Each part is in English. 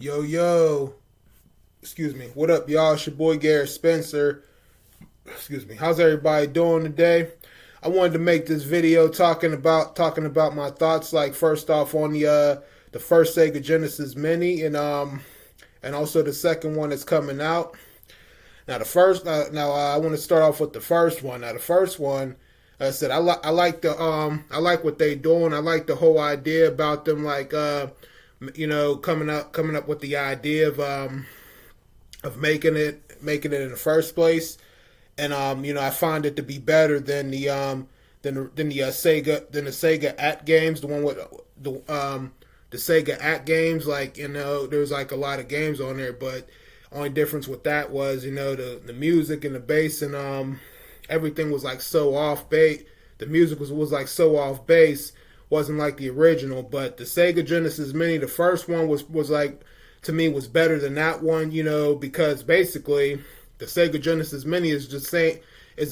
Yo, yo. Excuse me. What up, y'all? It's your boy Garrett Spencer. Excuse me. How's everybody doing today? I wanted to make this video talking about my thoughts. Like first off on the first Sega Genesis Mini and also the second one that's coming out. Now the first now I want to start off with the first one. Now the first one, like I said I like what they doing. I like the whole idea about them coming up with the idea of making it in the first place, and I find it to be better than the Sega at games, the one with the Sega at games. Like there's like a lot of games on there, but only difference with that was the music and the bass and everything was like so off base. The music was like so off base, wasn't like the original. But the Sega Genesis Mini, the first one was like, to me, was better than that one, because basically the Sega Genesis Mini is the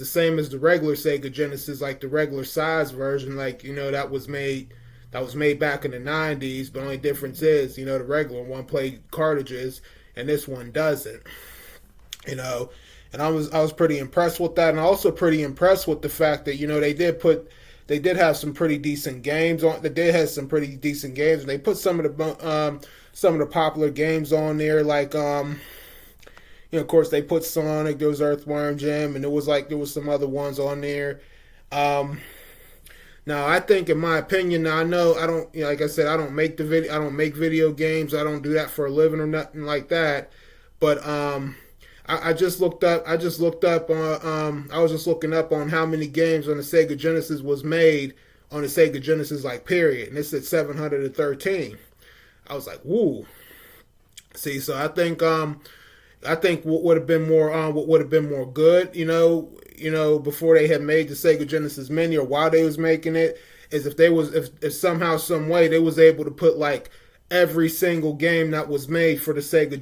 same as the regular Sega Genesis, like the regular size version, like that was made back in the 90s. But the only difference is, the regular one played cartridges and this one doesn't. And I was pretty impressed with that, and also pretty impressed with the fact that they did have some pretty decent games on. They did have some pretty decent games, and they put some of the popular games on there, like of course they put Sonic. There was Earthworm Jim, and there was some other ones on there. Now I think, in my opinion, now I know I don't, like I said, I don't make video games. I don't do that for a living or nothing like that. But I just looked up. I was just looking up on how many games on the Sega Genesis was made on the Sega Genesis, like, period, and it said 713. I was like, woo. See, so I think what would have been more good, before they had made the Sega Genesis Mini, or while they was making it, is if somehow, some way they was able to put like every single game that was made for the Sega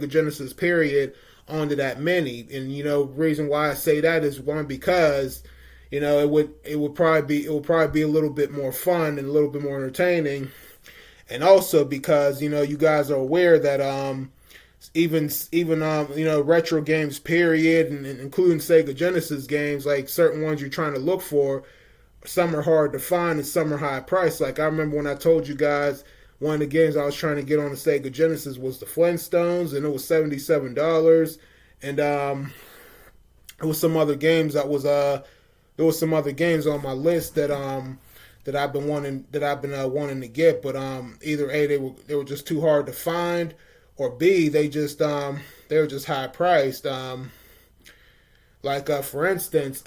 Genesis period onto that Mini. And reason why I say that is, one, because it would probably be a little bit more fun and a little bit more entertaining, and also because you guys are aware that even retro games period, and including Sega Genesis games, like certain ones you're trying to look for, some are hard to find and some are high priced. Like I remember when I told you guys one of the games I was trying to get on the Sega Genesis was the Flintstones, and it was $77. And there was some other games on my list that I've been wanting to get, but either A, they were just too hard to find, or B, they were just high priced. For instance,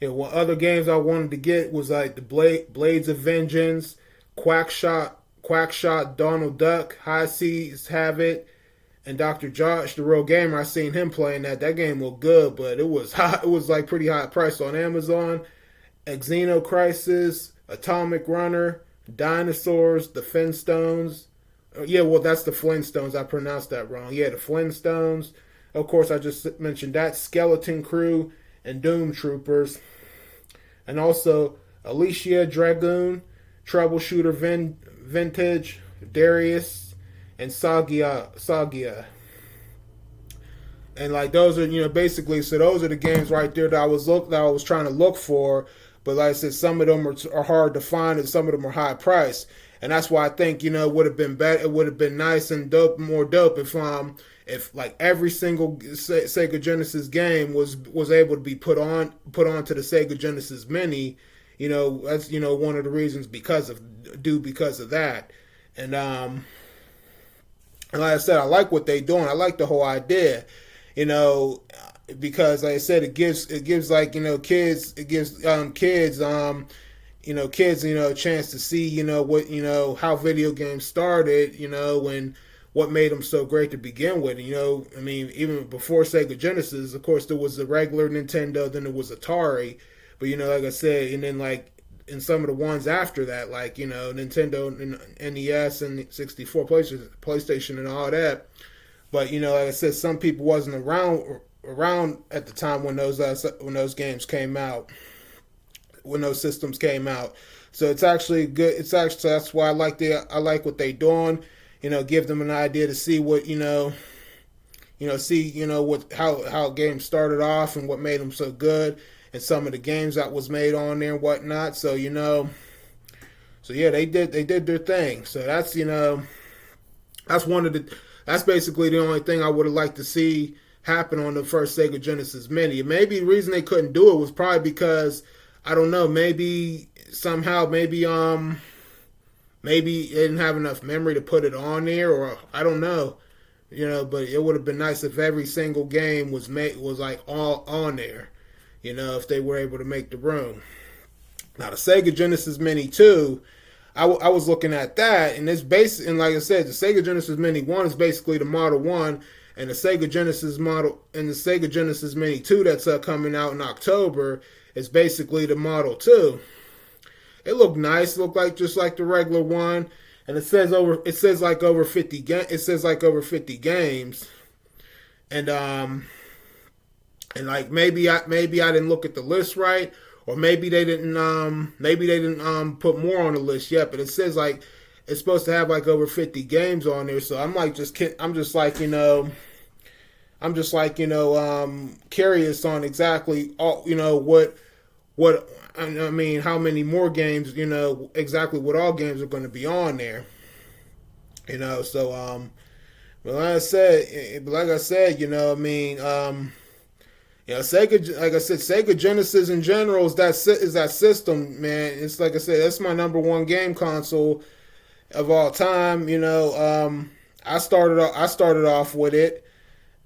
what other games I wanted to get was like the Blades of Vengeance, Quackshot, Donald Duck, High Seas Have It, and Dr. Josh, the Real Gamer. I seen him playing that. That game looked good, but it was high, it was like pretty high price on Amazon. Xeno Crisis, Atomic Runner, Dinosaurs, the Flintstones. That's the Flintstones. I pronounced that wrong. Yeah, the Flintstones. Of course, I just mentioned that. Skeleton Crew and Doom Troopers. And also Alicia Dragoon, Troubleshooter Vintage, Darius, and Sagia. And like those are basically, so those are the games right there that I was trying to look for. But like I said, some of them are hard to find, and some of them are high priced. And that's why I think it would have been better. It would have been nice and more dope if like every single Sega Genesis game was able to be put onto the Sega Genesis Mini. That's one of the reasons because of that. And like I said, I like what they doing. I like the whole idea. Because like I said, it gives like kids a chance to see how video games started, and what made them so great to begin with. Even before Sega Genesis, of course, there was the regular Nintendo, then there was Atari, but like I said, and then like in some of the ones after that, like Nintendo and NES and 64, PlayStation and all that. But like I said, some people wasn't around at the time when those games came out, when those systems came out. So it's actually good. It's actually that's why I like what they doing. Give them an idea to see what see what how games started off and what made them so good, and some of the games that was made on there and whatnot. So so yeah, they did their thing. So that's one of the that's basically the only thing I would have liked to see happen on the first Sega Genesis Mini. Maybe the reason they couldn't do it was probably because I don't know, maybe somehow maybe they didn't have enough memory to put it on there, or I don't know. But it would have been nice if every single game was like all on there. If they were able to make the room. Now the Sega Genesis Mini 2, I was looking at that, and and like I said, the Sega Genesis Mini 1 is basically the Model 1, and the Sega Genesis Mini 2 that's coming out in October is basically the Model 2. It looked nice, it looked like just like the regular one, and it says like over 50 games, and like maybe I didn't look at the list right, or maybe they didn't put more on the list yet, but it says like it's supposed to have like over 50 games on there. So I'm just like curious on exactly all what I mean, how many more games, exactly what all games are going to be on there. So but like I said, Sega, like I said, Sega Genesis in general is that system, man. It's like I said, that's my number one game console of all time. I started off with it,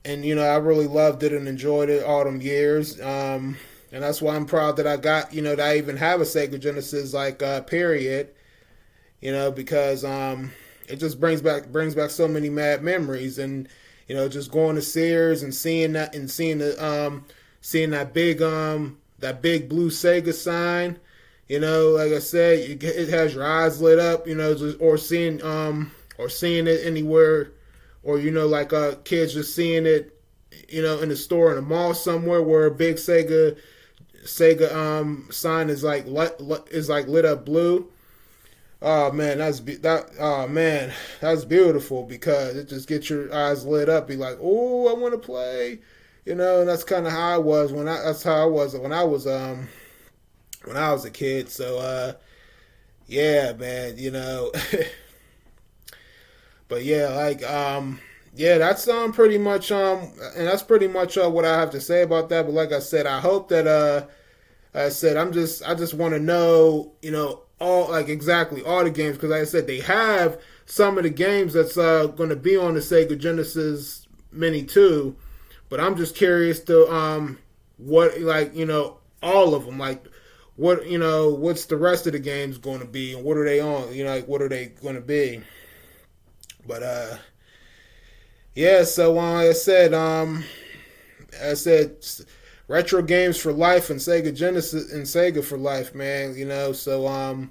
and I really loved it and enjoyed it all them years. And that's why I'm proud that I got, that I even have a Sega Genesis period. Because it just brings back so many mad memories, and just going to Sears and seeing that and seeing that big blue Sega sign. Like I said, it has your eyes lit up. Or seeing it anywhere, or like kids just seeing it, in the store in a mall somewhere where a big Sega sign is like lit up blue. Oh man, that's beautiful, because it just gets your eyes lit up. Be like, oh, I want to play, and that's kind of how I was when I was a kid. So yeah, man, but yeah, like yeah, that's pretty much and that's pretty much what I have to say about that. But like I said, I hope that I just want to know, all like exactly all the games, because like I said, they have some of the games that's going to be on the Sega Genesis Mini 2, but I'm just curious to what, like, all of them, like what, what's the rest of the games going to be, and what are they on, like what are they going to be. But yeah, so like I said, retro games for life, and Sega Genesis and Sega for life, man. So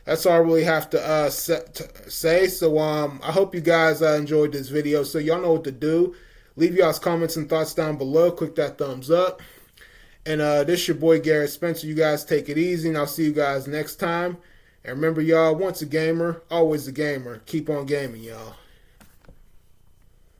that's all I really have to say. So I hope you guys enjoyed this video. So y'all know what to do. Leave y'all's comments and thoughts down below. Click that thumbs up. And this your boy Garrett Spencer. You guys take it easy, and I'll see you guys next time. And remember, y'all, once a gamer, always a gamer. Keep on gaming, y'all.